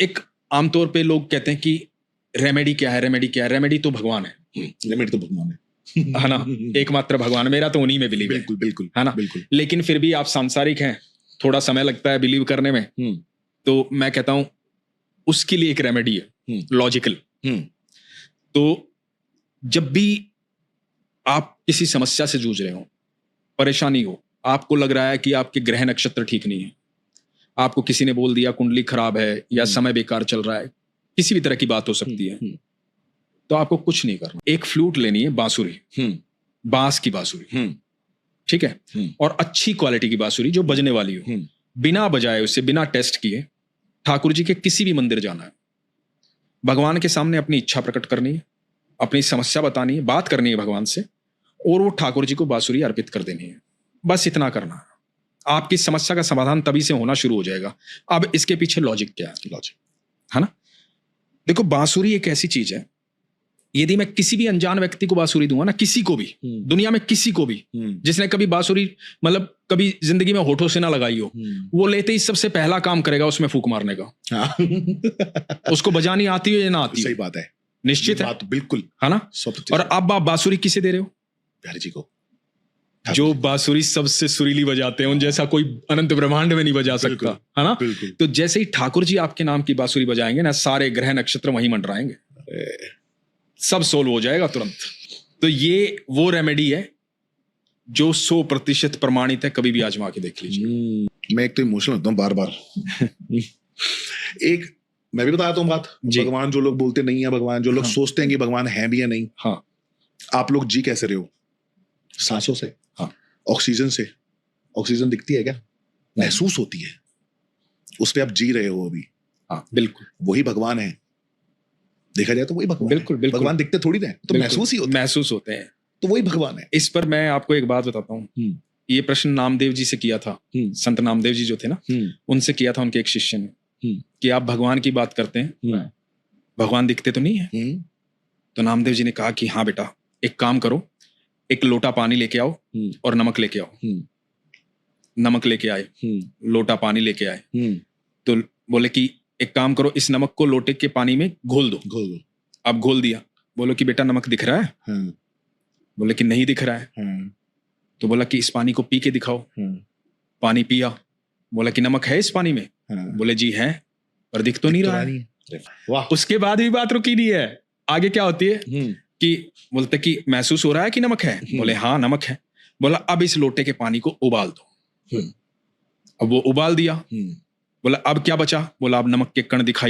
एक आमतौर पे लोग कहते हैं कि रेमेडी क्या है, रेमेडी क्या है? रेमेडी तो भगवान है। रेमेडी तो भगवान है है ना, एकमात्र भगवान। मेरा तो उन्हीं में बिलीव है। बिल्कुल बिल्कुल है ना, बिल्कुल। लेकिन फिर भी आप सांसारिक हैं, थोड़ा समय लगता है बिलीव करने में। तो मैं कहता हूं उसके लिए एक रेमेडी है, लॉजिकल। तो जब भी आप किसी समस्या से जूझ रहे हो, परेशानी हो, आपको लग रहा है कि आपके ग्रह नक्षत्र ठीक नहीं है, आपको किसी ने बोल दिया कुंडली खराब है या समय बेकार चल रहा है, किसी भी तरह की बात हो सकती है, तो आपको कुछ नहीं करना। एक फ्लूट लेनी है, बांसुरी, बांस की बांसुरी, ठीक है, और अच्छी क्वालिटी की बांसुरी जो बजने वाली हो। बिना बजाए उसे, बिना टेस्ट किए ठाकुर जी के किसी भी मंदिर जाना है, भगवान के सामने अपनी इच्छा प्रकट करनी है, अपनी समस्या बतानी है, बात करनी है भगवान से, और वो ठाकुर जी को बांसुरी अर्पित कर देनी है। बस इतना करना है, आपकी समस्या का समाधान तभी से होना शुरू हो जाएगा। अब इसके पीछे लॉजिक क्या है? लॉजिक है ना, देखो बांसुरी एक ऐसी चीज है, यदि मैं किसी भी अनजान व्यक्ति को बांसुरी दूंगा ना, किसी को भी, दुनिया में किसी को भी जिसने कभी बांसुरी मतलब कभी जिंदगी में होठों से ना लगाई हो, वो लेते ही सबसे पहला काम करेगा उसमें फूंक मारने का। उसको बजानी आती हो या ना आती हो, सही बात है, निश्चित है, बात बिल्कुल, है ना। और अब आप बांसुरी किसे दे रहे हो? बिहारी जी को, जो बांसुरी सबसे सुरीली बजाते हैं, उन जैसा कोई अनंत ब्रह्मांड में नहीं बजा सकता, है ना। तो जैसे ही ठाकुर जी आपके नाम की बांसुरी बजाएंगे ना, सारे ग्रह नक्षत्र वहीं मंडराएंगे, सब सोल्व हो जाएगा तुरंत। तो ये वो रेमेडी है जो 100% प्रमाणित है, कभी भी आजमा के देख लीजिए। मैं एक तो इमोशनल होता हूँ बार बार। एक मैं भी बताता हूँ बात, भगवान जो लोग बोलते नहीं है, भगवान जो लोग सोचते हैं कि भगवान है भी या नहीं, हाँ, आप लोग जी कैसे रहे हो? सांसों से, हाँ, ऑक्सीजन से। ऑक्सीजन दिखती है क्या? महसूस होती है, उस पे आप जी रहे हो अभी। हाँ, बिल्कुल, वही भगवान है, देखा जाए तो वही भगवान। बिल्कुल बिल्कुल, भगवान दिखते थोड़ी ना, तो महसूस ही होते, महसूस होते हैं, तो वही भगवान है। इस पर मैं आपको एक बात बताता हूँ। ये प्रश्न नामदेव जी से किया था, संत नामदेव जी जो थे ना, उनसे किया था उनके एक शिष्य ने, कि आप भगवान की बात करते हैं, भगवान दिखते तो नहीं है? तो नामदेव जी ने कहा कि हाँ बेटा, एक काम करो, एक लोटा पानी लेके आओ और नमक लेके आओ। नमक लेके आए, लोटा पानी लेके आए, तो बोले कि एक काम करो, इस नमक को लोटे के पानी में घोल दो। अब घोल दिया, बोलो कि बेटा नमक दिख रहा है? बोले कि नहीं दिख रहा है। तो बोला कि इस पानी को पी के दिखाओ। पानी पिया, बोला कि नमक है इस पानी में? बोले जी है, पर दिख तो नहीं रहा है। उसके बाद भी बात रुकी नहीं है, आगे क्या होती है कि बोलते कि महसूस हो रहा है कि नमक है? बोले हाँ नमक है। बोला अब इस लोटे के पानी को उबाल दो। अब वो उबाल दिया। बोला अब क्या बचा? बोला अब नमक के कण दिखाई